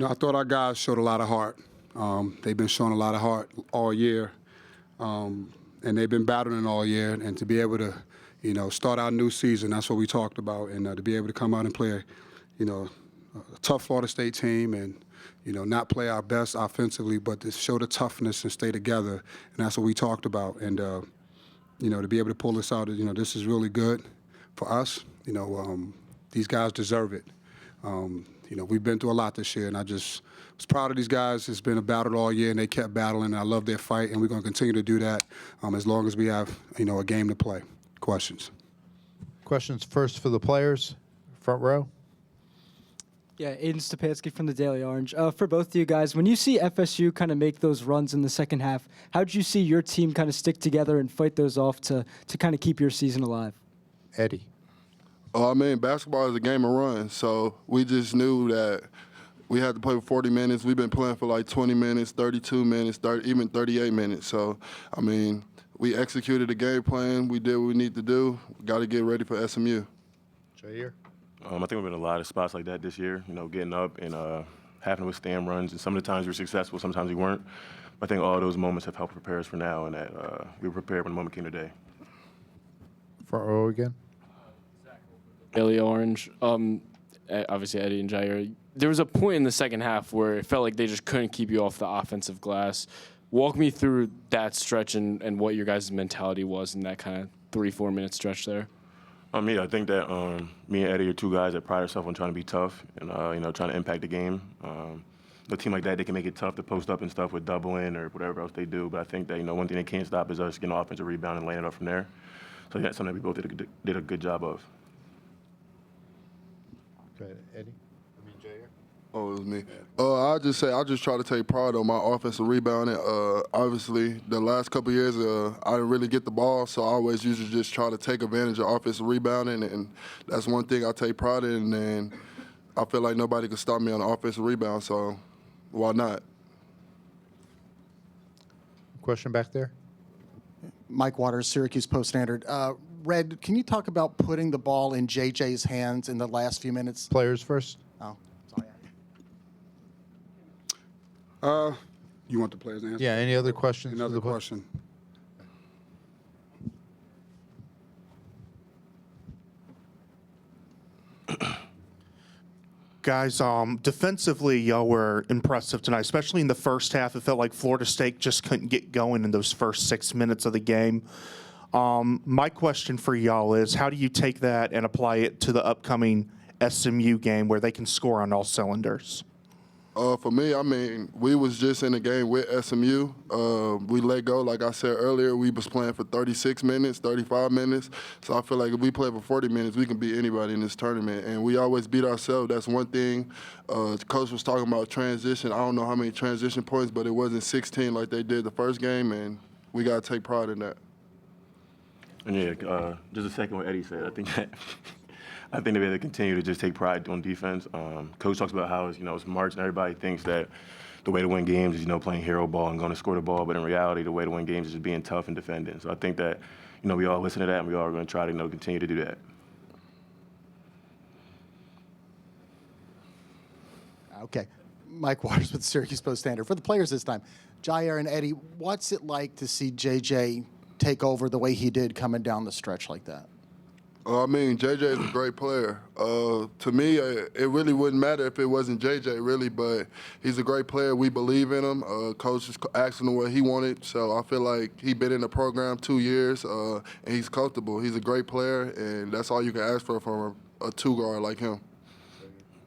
I thought our guys showed a lot of heart. They've been showing a lot of heart all year, and they've been battling all year. And to be able to, start our new season, that's what we talked about, and to be able to come out and play, a tough Florida State team and, not play our best offensively, but to show the toughness and stay together, and that's what we talked about. And, to be able to pull this out, this is really good for us. These guys deserve it. We've been through a lot this year, and I just was proud of these guys. It's been a battle all year, and they kept battling. And I love their fight, and we're going to continue to do that as long as we have, a game to play. Questions? Questions first for the players, front row. Yeah, Aiden Stepansky from the Daily Orange. For both of you guys, when you see FSU kind of make those runs in the second half, how did you see your team kind of stick together and fight those off to kind of keep your season alive? Eddie. Basketball is a game of runs, so we just knew that we had to play for 40 minutes. We've been playing for like 20 minutes, 32 minutes, even 38 minutes. So, we executed the game plan. We did what we need to do. Got to get ready for SMU. Jair. I think we've been in a lot of spots like that this year, getting up and having to withstand runs. And some of the times we were successful, sometimes we weren't. But I think all those moments have helped prepare us for now, and that we were prepared when the moment came today. Front row again. Daily Orange. Obviously, Eddie and Jair. There was a point in the second half where it felt like they just couldn't keep you off the offensive glass. Walk me through that stretch and what your guys' mentality was in that kind of 3-4 minute stretch there. I think that me and Eddie are two guys that pride ourselves on trying to be tough and trying to impact the game. A team like that, they can make it tough to post up and stuff with doubling or whatever else they do. But I think that one thing they can't stop is us getting an offensive rebound and laying it up from there. So that's something that we both did a good job of. Go ahead, Eddie. Jair. Oh, it was me. I just try to take pride on my offensive rebounding. Obviously, the last couple of years, I didn't really get the ball, so I always usually just try to take advantage of offensive rebounding, and that's one thing I take pride in. And I feel like nobody can stop me on the offensive rebound, so why not? Question back there. Mike Waters, Syracuse Post-Standard. Red, can you talk about putting the ball in JJ's hands in the last few minutes? Players first. Oh, sorry. You want the players to answer? Yeah, any other questions? Another question. Guys, defensively, y'all were impressive tonight, especially in the first half. It felt like Florida State just couldn't get going in those first 6 minutes of the game. My question for y'all is, how do you take that and apply it to the upcoming SMU game where they can score on all cylinders? For me, we was just in the game with SMU. We let go, like I said earlier, we was playing for 36 minutes, 35 minutes. So I feel like if we play for 40 minutes, we can beat anybody in this tournament. And we always beat ourselves. That's one thing. Coach was talking about transition. I don't know how many transition points, but it wasn't 16 like they did the first game, and we got to take pride in that. And yeah, just a second what Eddie said. I think they have to continue to just take pride on defense. Coach talks about how it's March and everybody thinks that the way to win games is playing hero ball and going to score the ball, but in reality the way to win games is just being tough and defending. So I think that we all listen to that and we all are going to try to continue to do that. Okay. Mike Waters with Syracuse Post-Standard. For the players this time, Jair and Eddie, what's it like to see JJ take over the way he did coming down the stretch like that? JJ is a great player. To me, it really wouldn't matter if it wasn't JJ, really, but he's a great player. We believe in him. Coach is asking him what he wanted, so I feel like he's been in the program 2 years, and he's comfortable. He's a great player, and that's all you can ask for from a two-guard like him.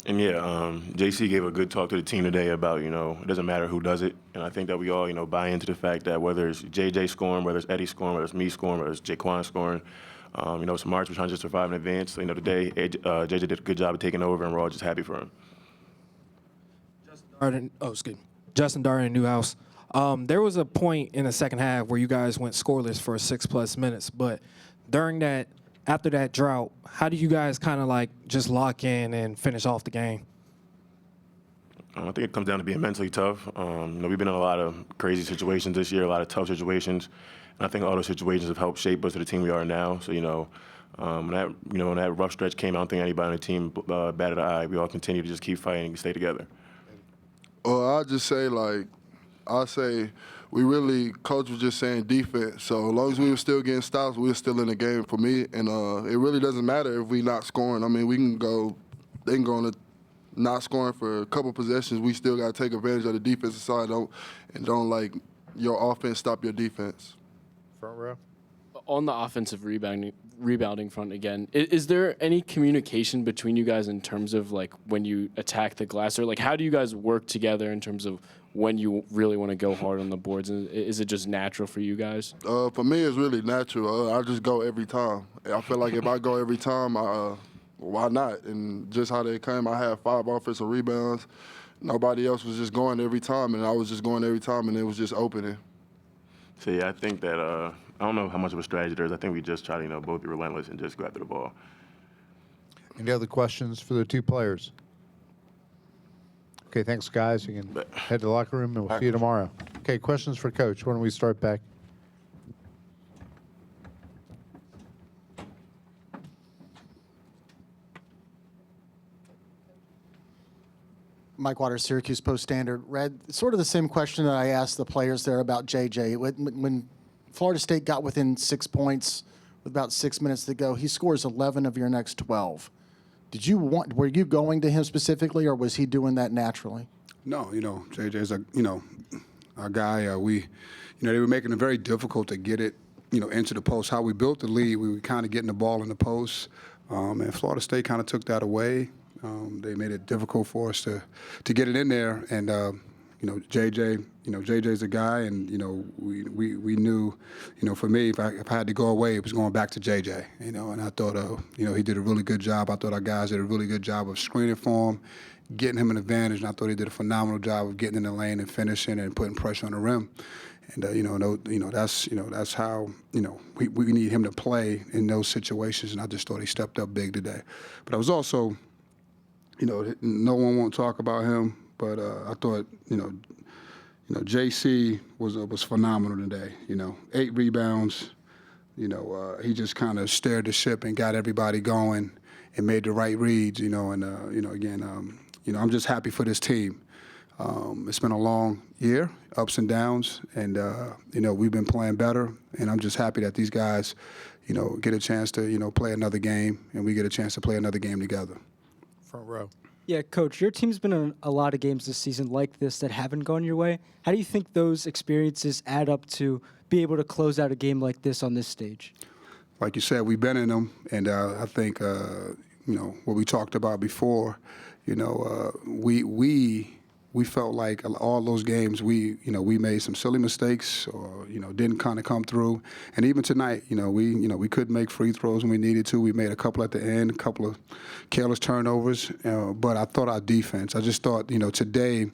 And yeah, JC gave a good talk to the team today about, it doesn't matter who does it. And I think that we all, buy into the fact that whether it's JJ scoring, whether it's Eddie scoring, whether it's me scoring, whether it's Jaquan scoring, it's March, we're trying to just survive in advance. So, today, JJ did a good job of taking over, and we're all just happy for him. Justin Darden, Newhouse. There was a point in the second half where you guys went scoreless for 6+ minutes, but after that drought, how do you guys kind of just lock in and finish off the game? I think it comes down to being mentally tough. We've been in a lot of crazy situations this year, a lot of tough situations. And I think all those situations have helped shape us to the team we are now. So, When that rough stretch came, I don't think anybody on the team batted an eye. We all continued to just keep fighting and stay together. Well, I'll just say, Coach was just saying defense. So as long as we were still getting stops, we were still in the game for me. And it really doesn't matter if we not scoring. I mean, they can go on a not scoring for a couple possessions. We still got to take advantage of the defensive side and don't like your offense stop your defense. Front row. On the offensive rebounding front again, is there any communication between you guys in terms of like when you attack the glass, or like how do you guys work together in terms of when you really want to go hard on the boards? Is it just natural for you guys? For me, it's really natural. I just go every time. I feel like if I go every time, why not? And just how they came, I had 5 offensive rebounds. Nobody else was just going every time, and I was just going every time, and it was just opening. So yeah, I think that I don't know how much of a strategy there is. I think we just try to both be relentless and just go after the ball. Any other questions for the two players? Okay, thanks, guys. You can head to the locker room, and we'll see you tomorrow. Okay, questions for Coach. Why don't we start back? Mike Waters, Syracuse Post-Standard. Red, sort of the same question that I asked the players there about JJ. When Florida State got within 6 points with about 6 minutes to go, he scores 11 of your next 12. Were you going to him specifically, or was he doing that naturally? No, JJ's a guy. They were making it very difficult to get it, into the post. How we built the lead, we were kind of getting the ball in the post, and Florida State kind of took that away. They made it difficult for us to get it in there, and JJ's a guy, and we knew, for me, if I had to go away, it was going back to JJ, and I thought, he did a really good job. I thought our guys did a really good job of screening for him, getting him an advantage, and I thought he did a phenomenal job of getting in the lane and finishing and putting pressure on the rim. And that's how we need him to play in those situations, and I just thought he stepped up big today. But I was also, no one won't talk about him, but I thought, JC was phenomenal today. 8 rebounds. He just kind of steered the ship and got everybody going and made the right reads. I'm just happy for this team. It's been a long year, ups and downs, and we've been playing better. And I'm just happy that these guys, get a chance to play another game, and we get a chance to play another game together. Front row. Yeah, Coach, your team's been in a lot of games this season like this that haven't gone your way. How do you think those experiences add up to be able to close out a game like this on this stage? Like you said, we've been in them, and I think, what we talked about before, we felt like all those games we made some silly mistakes or didn't kind of come through. And even tonight, we couldn't make free throws when we needed to. We made a couple at the end, a couple of careless turnovers. But I thought our defense. I just thought today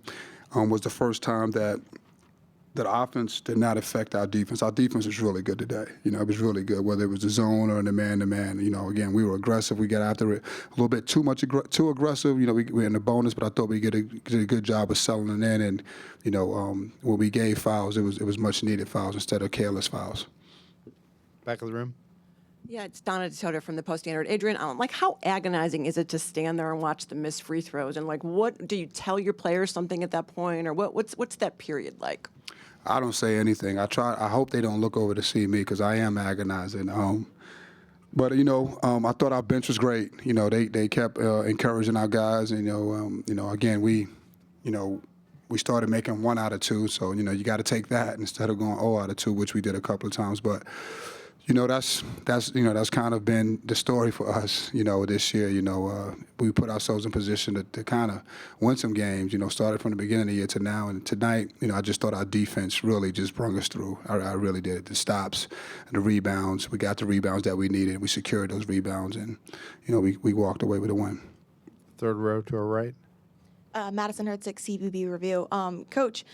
was the first time that offense did not affect our defense. Our defense was really good today. It was really good, whether it was the zone or the man-to-man. Again, we were aggressive. We got after it a little bit too aggressive. We're in the bonus, but I thought we did a good job of selling it in. And, when we gave fouls, it was much-needed fouls instead of careless fouls. Back of the room. Yeah, it's Donna DeSoto from the Post-Standard. Adrian, how agonizing is it to stand there and watch the missed free throws? And, what do you tell your players something at that point? Or what's that period like? I don't say anything. I hope they don't look over to see me because I am agonizing. But I thought our bench was great. They kept encouraging our guys. And, again, we started making 1 out of 2. So you got to take that instead of going 0 out of 2, which we did a couple of times. But that's kind of been the story for us. This year. We put ourselves in position to kind of win some games. Started from the beginning of the year to now. And tonight, I just thought our defense really just brought us through. I really did. The stops, the rebounds. We got the rebounds that we needed. We secured those rebounds, and we walked away with a win. Third row to our right. Madison Hertzik, CBB Review. Coach,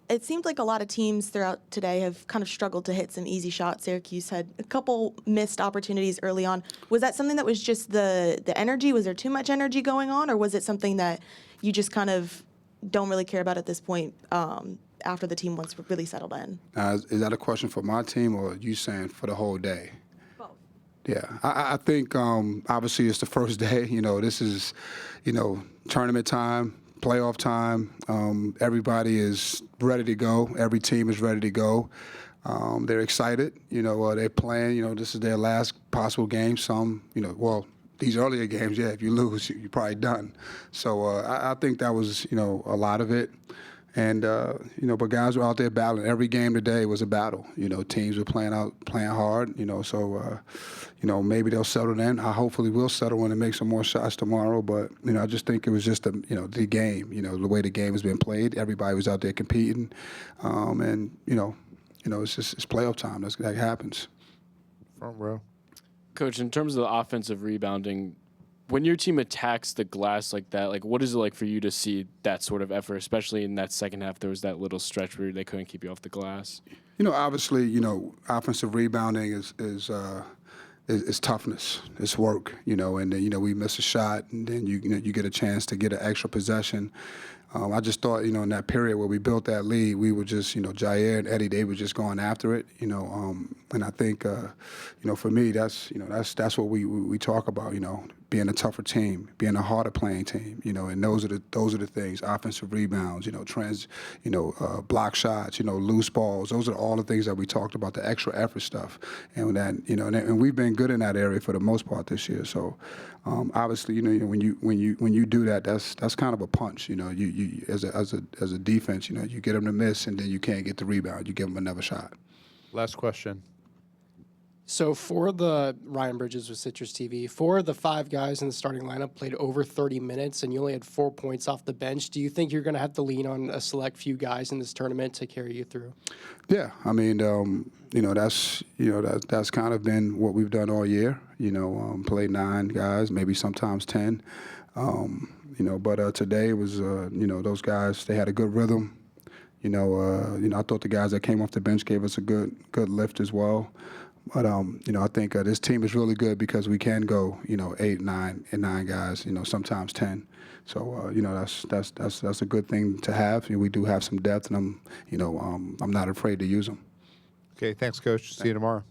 it seemed like a lot of teams throughout today have kind of struggled to hit some easy shots. Syracuse had a couple missed opportunities early on. Was that something that was just the energy? Was there too much energy going on? Or was it something that you just kind of don't really care about at this point after the team once really settled in? Is that a question for my team or you saying for the whole day? Both. Yeah, I think obviously it's the first day. This is, tournament time, playoff time. Everybody is ready to go. Every team is ready to go. They're excited. They're playing. This is their last possible game. Some, these earlier games, if you lose, you're probably done. So I think that was, a lot of it. And, but guys were out there battling. Every game today was a battle. Teams were playing hard, so, maybe they'll settle in. I hopefully will settle in and make some more shots tomorrow. But, I just think it was just, the game, the way the game has been played. Everybody was out there competing. And, it's playoff time. That happens. Front row. Coach, in terms of the offensive rebounding, when your team attacks the glass like that, like what is it like for you to see that sort of effort, especially in that second half? There was that little stretch where they couldn't keep you off the glass. Obviously, offensive rebounding is toughness. It's work, and then, we miss a shot, and then you get a chance to get an extra possession. I just thought, in that period where we built that lead, we were just, Jair and Eddie, they were just going after it, and I think, for me, that's what we talk about, being a tougher team, being a harder playing team, and those are the things, offensive rebounds, block shots, loose balls. Those are all the things that we talked about, the extra effort stuff, and that, and we've been good in that area for the most part this year. So, obviously, when you do that, that's kind of a punch, you as a defense, you get them to miss, and then you can't get the rebound. You give them another shot. Last question. So for the Ryan Bridges with Citrus TV, 4 of the 5 guys in the starting lineup played over 30 minutes, and you only had 4 points off the bench. Do you think you're going to have to lean on a select few guys in this tournament to carry you through? Yeah, I mean, that's kind of been what we've done all year. Play 9 guys, maybe sometimes 10. But today was, those guys, they had a good rhythm. I thought the guys that came off the bench gave us a good lift as well. But I think this team is really good because we can go 8, 9, and 9 guys. Sometimes 10. So that's a good thing to have. We do have some depth, and I'm not afraid to use them. Okay, thanks, Coach. See you tomorrow.